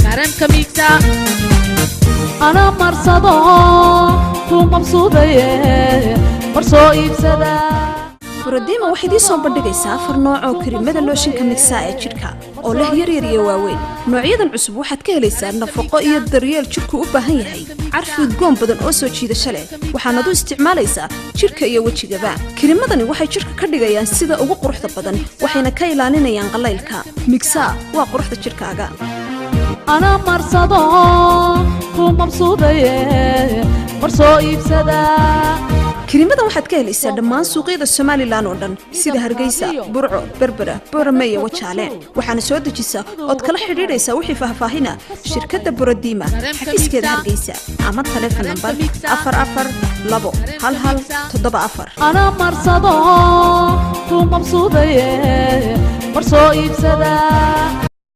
كرم كميكسا أنا مرصدة ومبسوطة مرصو إبسدا برديما waxay soo bandhigaysaa afar nooc oo kareemada looshinka mixaa ee jirka oo leh yaryar iyo waaweyn noocyadan cusub waxaad ka helaysaa nafaqo iyo daryeel jirku u baahan yahay carfi udgoon badan oo soo jiidasho leh waxaana u isticmaalaysaa jirka iyo wajigaba kareemadani waxay jirka ka dhigayaan sida ugu quruxda badan waxayna ka ilaalinayaan qalaylka mixaa waa quruxda jirkaaga أنا مرصدة ومبسوطة مرصو إبسدا كريمada waxaad ka helaysaa dhammaan suuqyada Soomaaliland oo dhan sida Hargeysa, Burco, Berbera, Boorame iyo Wajaale waxaana soo dejisaa oo kala xiriiraysaa wixii faahfaahina shirkadda Brodima xafiiskeeda Hargeysa ama telefoon number 44211774 أنا مرصدة ومبسوطة مرصو إبسدا